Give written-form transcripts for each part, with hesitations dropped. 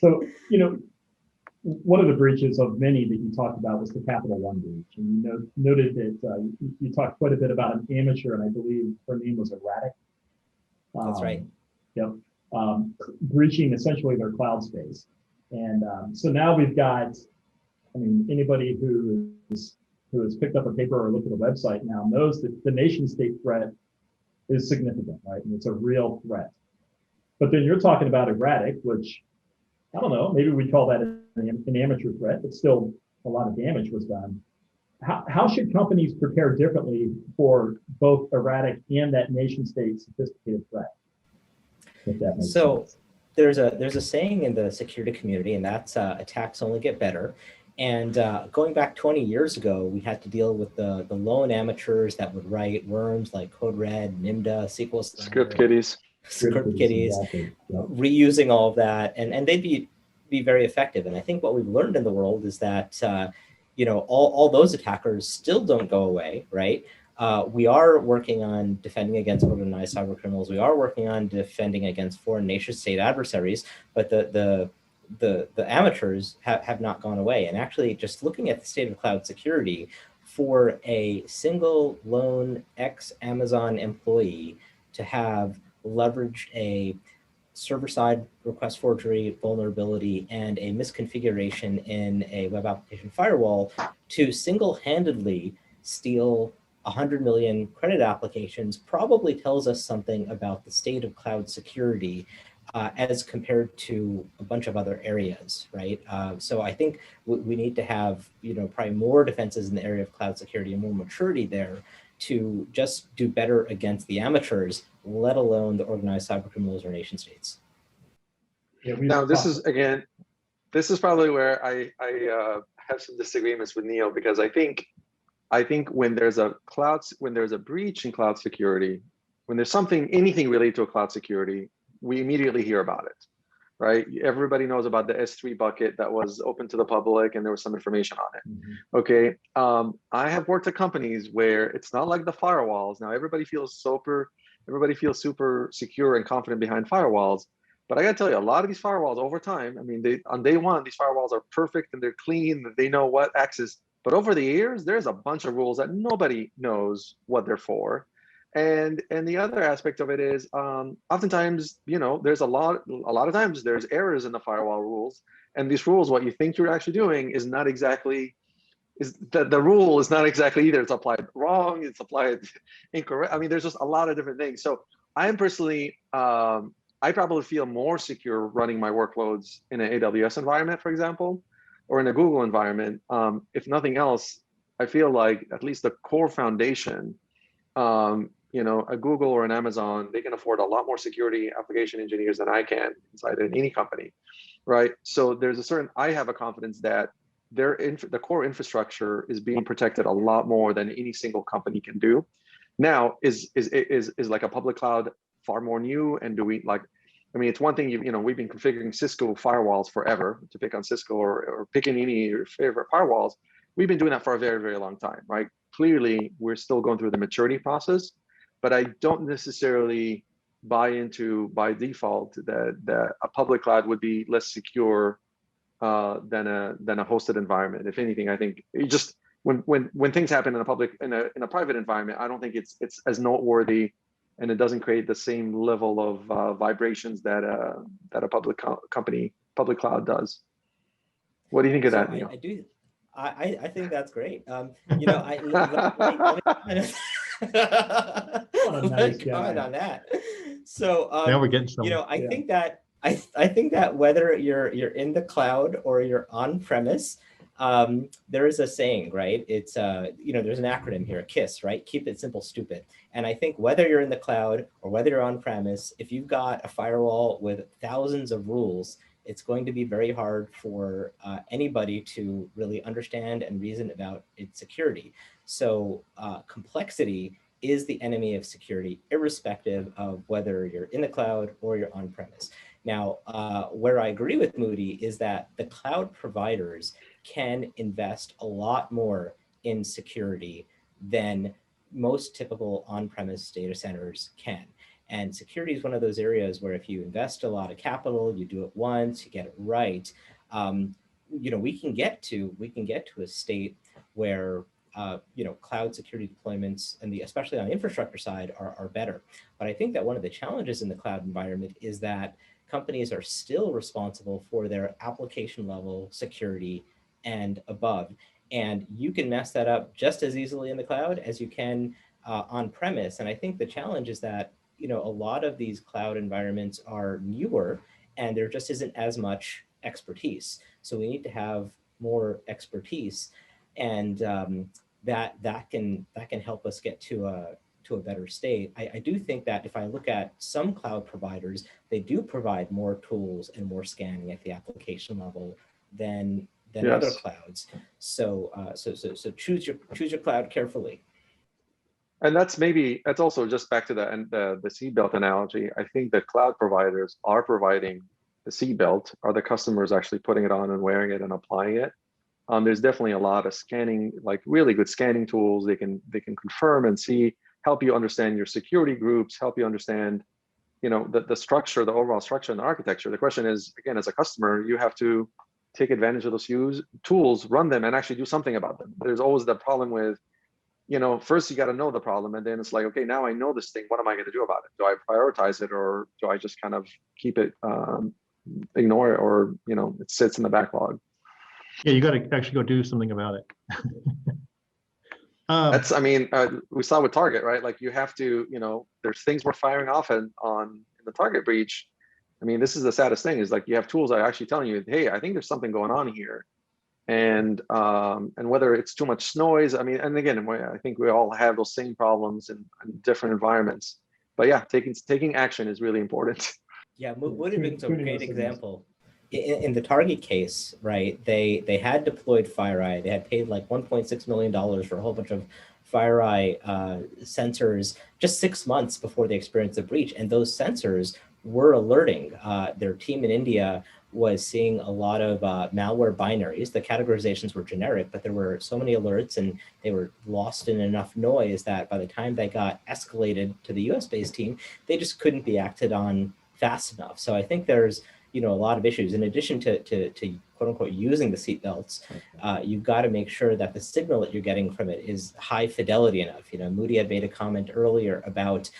So, one of the breaches of many that you talked about was the Capital One breach. And you noted that you talked quite a bit about an amateur, and I believe her name was Erratic. That's right. Yep. Breaching essentially their cloud space. And so now we've got, anybody who has picked up a paper or looked at a website now knows that the nation state threat is significant, right? And it's a real threat. But then you're talking about erratic, which, I don't know, maybe we call that an amateur threat, but still a lot of damage was done. How should companies prepare differently for both erratic and that nation state sophisticated threat? If that makes sense. There's a saying in the security community, and that's attacks only get better. And going back 20 years ago, we had to deal with the lone amateurs that would write worms like Code Red, Nimda, SQL Slider, script kiddies, Exactly. Yep. reusing all of that, and they'd be very effective. And I think what we've learned in the world is that all those attackers still don't go away, right? We are working on defending against organized cyber criminals. We are working on defending against foreign nation state adversaries, but the amateurs have not gone away. And actually, just looking at the state of cloud security, for a single lone ex-Amazon employee to have leveraged a server-side request forgery vulnerability and a misconfiguration in a web application firewall to single-handedly steal 100 million credit applications probably tells us something about the state of cloud security as compared to a bunch of other areas, right? So I think we need to have, probably more defenses in the area of cloud security and more maturity there to just do better against the amateurs, let alone the organized cyber criminals or nation states. Yeah, now, this is probably where I have some disagreements with Neil, because I think when there's a breach in cloud security, when there's anything related to a cloud security, we immediately hear about it, right? Everybody knows about the S3 bucket that was open to the public and there was some information on it. Mm-hmm. Okay, I have worked at companies where it's not like the firewalls. Now everybody feels super secure and confident behind firewalls. But I gotta tell you, a lot of these firewalls over time, on day one, these firewalls are perfect and they're clean, they know what access. But over the years, there's a bunch of rules that nobody knows what they're for. And the other aspect of it is oftentimes, there's a lot of times there's errors in the firewall rules. And these rules, what you think you're actually doing is not exactly, the rule is not exactly either. It's applied wrong, it's applied incorrect. There's just a lot of different things. So I am personally, I probably feel more secure running my workloads in an AWS environment, for example, or in a Google environment. If nothing else, I feel like at least the core foundation, a Google or an Amazon, they can afford a lot more security application engineers than I can inside any company, right? So I have a confidence that the core infrastructure is being protected a lot more than any single company can do. Now, is like a public cloud far more new? And do we it's one thing, we've been configuring Cisco firewalls forever, to pick on Cisco or picking any of your favorite firewalls. We've been doing that for a very, very long time, right? Clearly, we're still going through the maturity process, but I don't necessarily buy into by default that a public cloud would be less secure than a hosted environment. If anything, I think it just when things happen in a private environment, I don't think it's as noteworthy, and it doesn't create the same level of vibrations that a public cloud does. What do you think of that, Neil? I think that's great. Comment on that. So now we're getting somewhere. I think that whether you're in the cloud or you're on premise, there is a saying, right? It's there's an acronym here, KISS, right? Keep it simple, stupid. And I think whether you're in the cloud or whether you're on premise, if you've got a firewall with thousands of rules, it's going to be very hard for anybody to really understand and reason about its security. So complexity is the enemy of security, irrespective of whether you're in the cloud or you're on premise. Now, where I agree with Moudy is that the cloud providers can invest a lot more in security than most typical on-premise data centers can. And security is one of those areas where if you invest a lot of capital, you do it once, you get it right, we can get to a state where cloud security deployments and especially on the infrastructure side are better. But I think that one of the challenges in the cloud environment is that companies are still responsible for their application level security and above. And you can mess that up just as easily in the cloud as you can on premise. And I think the challenge is that, a lot of these cloud environments are newer and there just isn't as much expertise. So we need to have more expertise, and that can help us get to a better state. I do think that if I look at some cloud providers, they do provide more tools and more scanning at the application level than Yes. other clouds. So choose your cloud carefully. And that's also just back to the seatbelt analogy. I think the cloud providers are providing the seatbelt. Are the customers actually putting it on and wearing it and applying it? There's definitely a lot of scanning, like really good scanning tools. They can confirm and see, help you understand your security groups, help you understand, the structure, the overall structure and the architecture. The question is, again, as a customer, you have to take advantage of those tools, run them, and actually do something about them. There's always the problem with, first you got to know the problem, and then it's like, okay, now I know this thing. What am I going to do about it? Do I prioritize it, or do I just kind of keep it, ignore it, or it sits in the backlog? Yeah, you got to actually go do something about it. We saw with Target, right? Like you have to, there's things we're firing off in the Target breach. This is the saddest thing, is like you have tools that are actually telling you, hey, I think there's something going on here. And whether it's too much noise, and again, I think we all have those same problems in different environments. But yeah, taking action is really important. Yeah, Moudy brings a great example. In the Target case, right, they had deployed FireEye. They had paid like $1.6 million for a whole bunch of FireEye sensors just 6 months before they experienced the breach. And those sensors were alerting. Their team in India was seeing a lot of malware binaries. The categorizations were generic, but there were so many alerts and they were lost in enough noise that by the time they got escalated to the US-based team, they just couldn't be acted on fast enough. So I think there's a lot of issues. In addition to quote unquote using the seatbelts, you've got to make sure that the signal that you're getting from it is high fidelity enough. Moudy had made a comment earlier about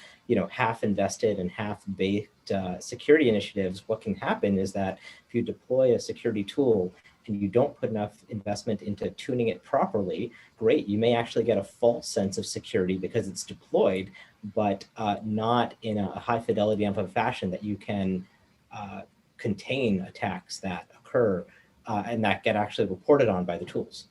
half invested and half baked security initiatives. What can happen is that if you deploy a security tool and you don't put enough investment into tuning it properly, great, you may actually get a false sense of security because it's deployed, but not in a high fidelity enough of fashion that you can contain attacks that occur and that get actually reported on by the tools.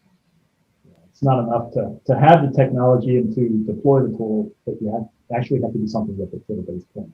It's not enough to have the technology and to deploy the tool, but you actually have to do something with it, to the base point.